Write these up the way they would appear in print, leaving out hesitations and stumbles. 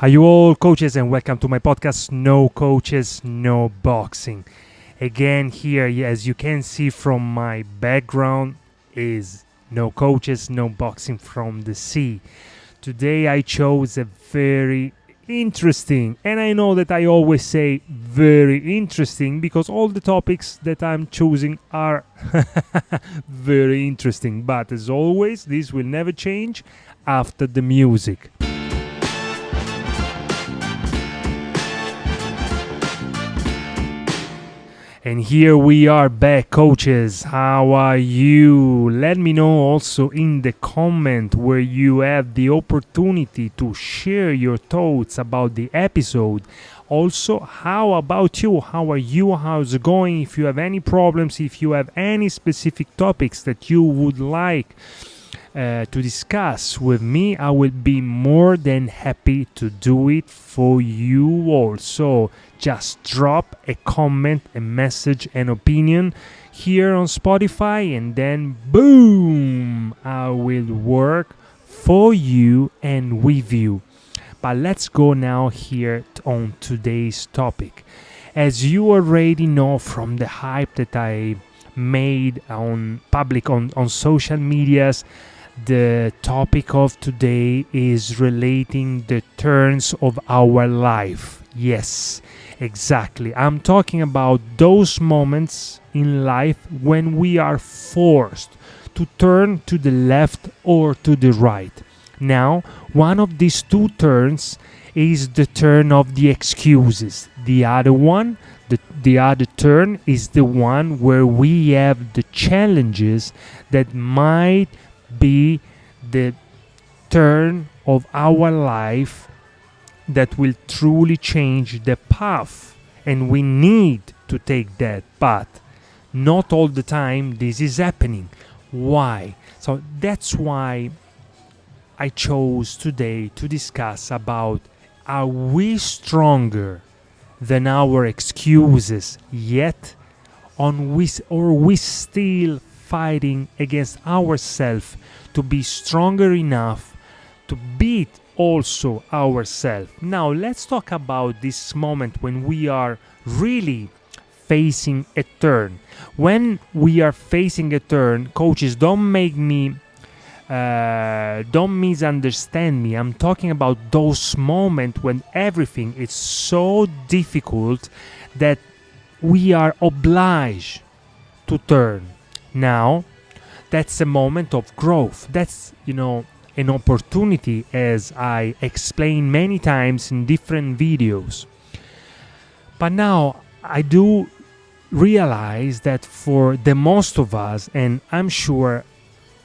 Hi, you all coaches, and welcome to my podcast, No Coaches, No Boxing. Again, here, as you can see from my background, is No Coaches, No Boxing from the Sea. Today, I chose a very interesting, and I know that I always say very interesting because all the topics that I'm choosing are very interesting. But as always, this will never change after the music. And here we are back, coaches. How are you? Let me know also in the comment where you have the opportunity to share your thoughts about the episode. Also, how about you? How are you? How's it going? If you have any problems, if you have any specific topics that you would like to discuss with me, I will be more than happy to do it for you all. So just drop a comment, a message, an opinion here on Spotify, and then boom, I will work for you and with you. But let's go now here on today's topic. As you already know from the hype that I made on public on social medias, the topic of today is relating the turns of our life. Yes, exactly. I'm talking about those moments in life when we are forced to turn to the left or to the right. Now, one of these two turns is the turn of the excuses. The other one, the other turn is the one where we have the challenges that might be the turn of our life that will truly change the path, and we need to take that path. Not all the time this is happening. Why? So that's why I chose today to discuss about, are we stronger than our excuses yet, or we still fighting against ourselves to be stronger enough to beat also ourselves. Now let's talk about this moment when we are really facing a turn. When we are facing a turn, coaches, don't misunderstand me. I'm talking about those moments when everything is so difficult that we are obliged to turn. Now, that's a moment of growth. That's, an opportunity, as I explained many times in different videos. But now, I do realize that for the most of us, and I'm sure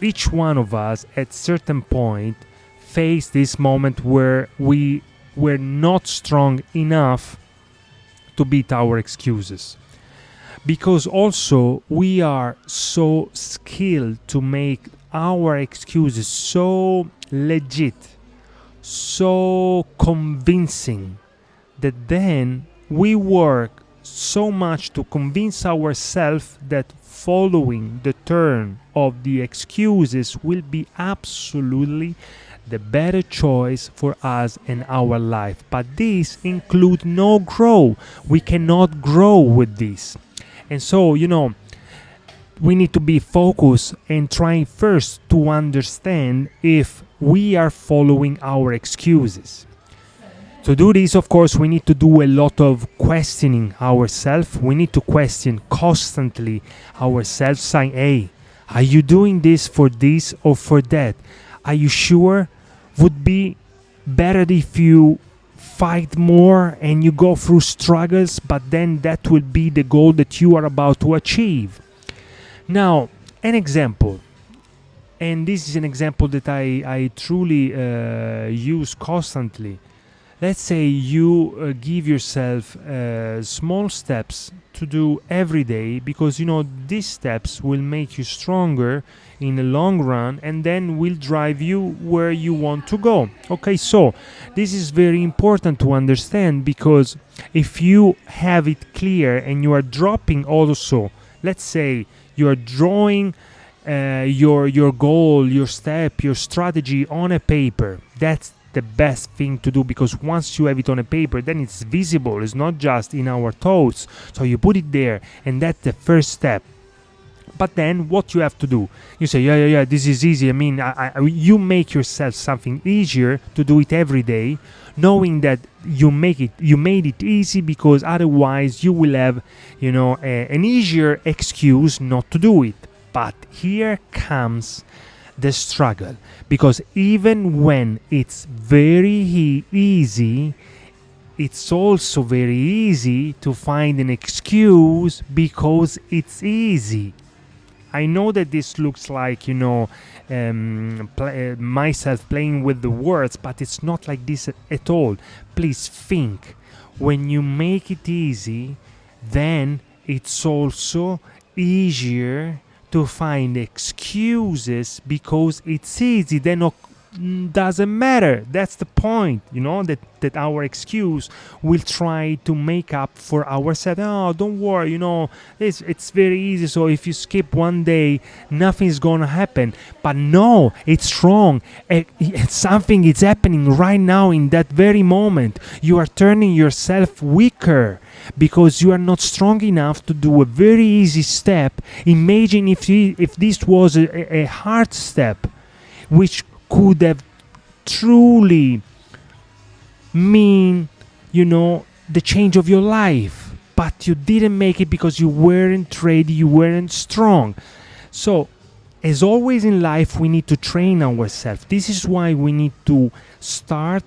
each one of us at certain point face this moment where we were not strong enough to beat our excuses. Because also we are so skilled to make our excuses so legit, so convincing, that then we work so much to convince ourselves that following the turn of the excuses will be absolutely the better choice for us in our life. But this includes no growth. We cannot grow with this. And so, we need to be focused and trying first to understand if we are following our excuses. To do this, of course, we need to do a lot of questioning ourselves. We need to question constantly ourselves, saying, hey, are you doing this or for that? Are you sure? Would be better if you fight more and you go through struggles, but then that will be the goal that you are about to achieve. Now, an example, and this is an example that I truly use constantly. Let's say you give yourself small steps to do every day, because these steps will make you stronger in the long run and then will drive you where you want to go. Okay, so this is very important to understand, because if you have it clear and you are dropping also, let's say you are drawing your goal, your step, your strategy on a paper, that's the best thing to do, because once you have it on a paper, then it's visible. It's not just in our thoughts. So you put it there, and that's the first step. But then what you have to do, you say, yeah, this is easy. I mean, you make yourself something easier to do it every day, knowing that you made it easy, because otherwise you will have, an easier excuse not to do it. But here comes the struggle, because even when it's very easy, it's also very easy to find an excuse because it's easy. I know that this looks like, myself playing with the words, but it's not like this at all. Please think. When you make it easy, then it's also easier to find excuses because it's easy. Then doesn't matter. That's the point, that our excuse will try to make up for ourselves. Oh, don't worry, it's very easy. So if you skip one day, nothing's gonna happen. But no, it's wrong. Something is happening right now in that very moment. You are turning yourself weaker because you are not strong enough to do a very easy step. Imagine if this was a hard step, which could have truly mean, the change of your life. But you didn't make it because you weren't ready, you weren't strong. So, as always in life, we need to train ourselves. This is why we need to start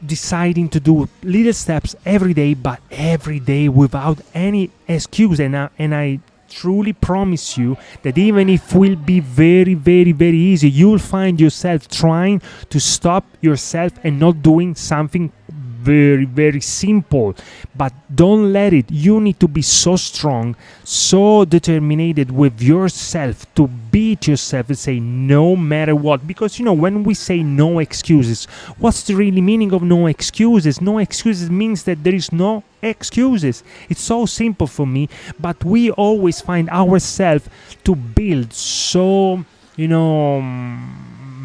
deciding to do little steps every day, but every day without any excuse. And I truly promise you that even if it will be very, very, very easy, you'll find yourself trying to stop yourself and not doing something very, very simple. But don't let it. You need to be so strong, so determined with yourself to beat yourself and say no matter what. Because when we say no excuses, what's the really meaning of no excuses? No excuses means that there is no excuses. It's so simple for me, but we always find ourselves to build so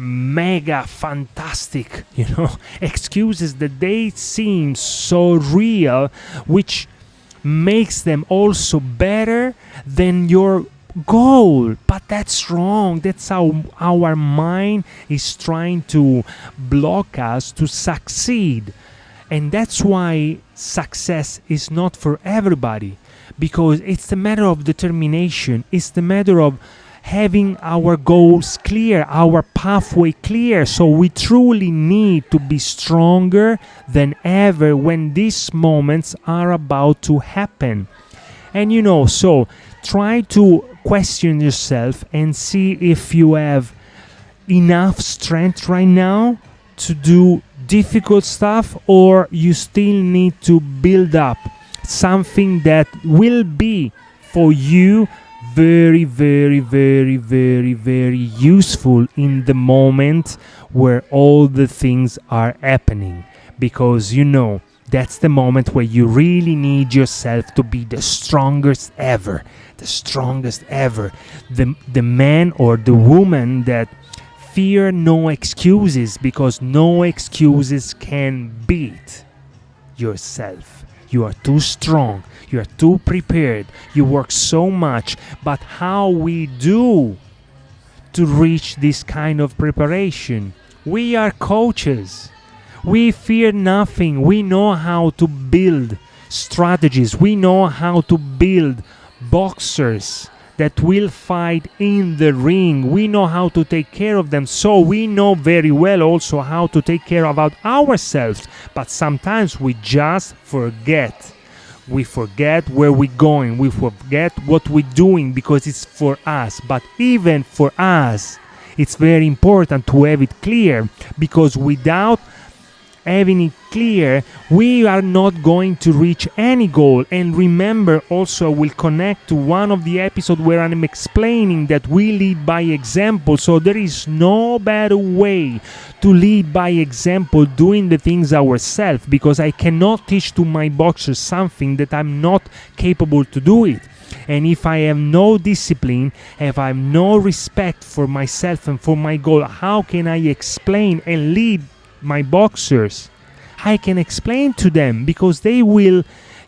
mega fantastic excuses that they seem so real, which makes them also better than your goal. But that's wrong. That's how our mind is trying to block us to succeed. And that's why success is not for everybody, because it's a matter of determination. It's the matter of having our goals clear, our pathway clear. So we truly need to be stronger than ever when these moments are about to happen. And so try to question yourself and see if you have enough strength right now to do difficult stuff, or you still need to build up something that will be for you very, very, very, very, very useful in the moment where all the things are happening. Because that's the moment where you really need yourself to be the strongest ever. The strongest ever. The man or the woman that fear no excuses, because no excuses can beat yourself. You are too strong. You are too prepared. You work so much. But how we do to reach this kind of preparation? We are coaches. We fear nothing. We know how to build strategies. We know how to build boxers that will fight in the ring. We know how to take care of them. So we know very well also how to take care about ourselves. But sometimes we just forget. We forget where we're going. We forget what we're doing because it's for us. But even for us, it's very important to have it clear, because without having it clear, we are not going to reach any goal. And remember, also we'll connect to one of the episodes where I'm explaining that we lead by example. So there is no better way to lead by example, doing the things ourselves, because I cannot teach to my boxers something that I'm not capable to do it. And if I have no discipline, if I have no respect for myself and for my goal, how can I explain and lead my boxers? I can explain to them, because they will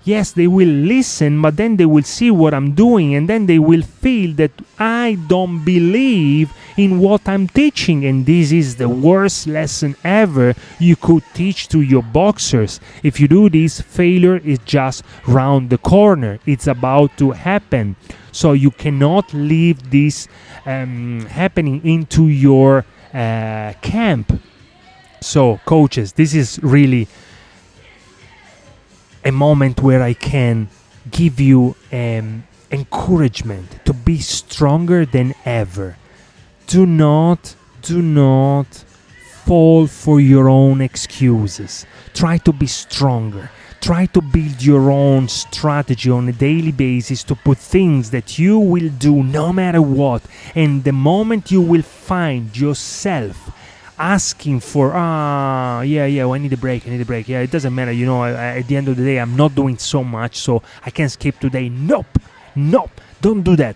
listen, but then they will see what I'm doing, and then they will feel that I don't believe in what I'm teaching. And this is the worst lesson ever you could teach to your boxers. If you do this, failure is just round the corner. It's about to happen. So you cannot leave this happening into your camp. So coaches, this is really a moment where I can give you encouragement to be stronger than ever. Do not fall for your own excuses. Try to be stronger. Try to build your own strategy on a daily basis to put things that you will do no matter what. And the moment you will find yourself asking for I need a break, yeah, it doesn't matter, at the end of the day I'm not doing so much, so I can skip today. Nope, don't do that.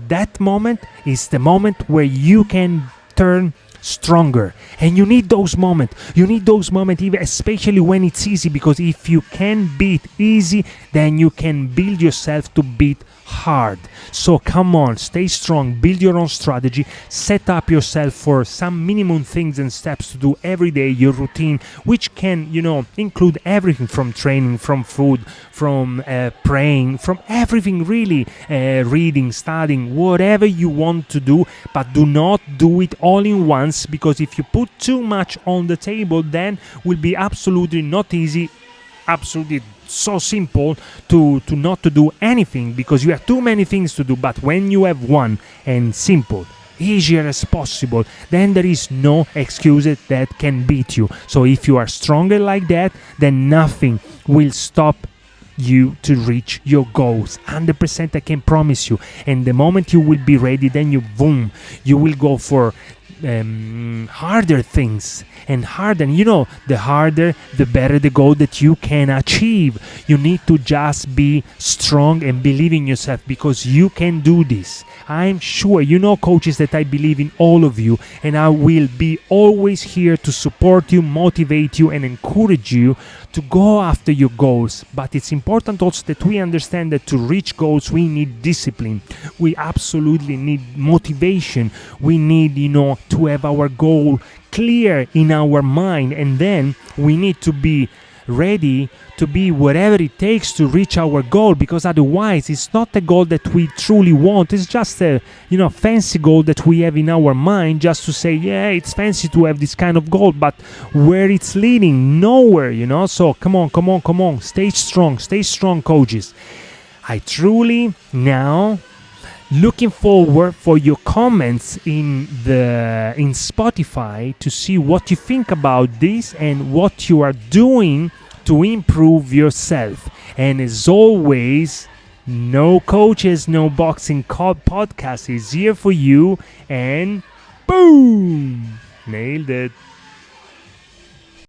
That moment is the moment where you can turn stronger, and you need those moments, even especially when it's easy, because if you can beat easy, then you can build yourself to beat hard. So come on, stay strong, build your own strategy, set up yourself for some minimum things and steps to do every day, your routine, which can include everything from training, from food, from praying, from everything really, reading, studying, whatever you want to do, but do not do it all in once, because if you put too much on the table, then will be absolutely not easy, absolutely so simple to not to do anything, because you have too many things to do. But when you have one and simple, easier as possible, then there is no excuses that can beat you. So if you are stronger like that, then nothing will stop you to reach your goals. 100% I can promise you. And the moment you will be ready, then you will go for harder things, and harder, the harder the better the goal that you can achieve. You need to just be strong and believe in yourself, because you can do this. I'm sure, coaches, that I believe in all of you, and I will be always here to support you, motivate you, and encourage you to go after your goals. But it's important also that we understand that to reach goals, we need discipline. We absolutely need motivation. We need, to have our goal clear in our mind, and then we need to be ready to be whatever it takes to reach our goal, because otherwise it's not a goal that we truly want. It's just a fancy goal that we have in our mind, just to say, yeah, it's fancy to have this kind of goal, but where it's leading, nowhere. So come on, stay strong, coaches. I truly now looking forward for your comments in Spotify to see what you think about this and what you are doing to improve yourself. And as always, No Coaches, No Boxing podcast is here for you, and boom, nailed it.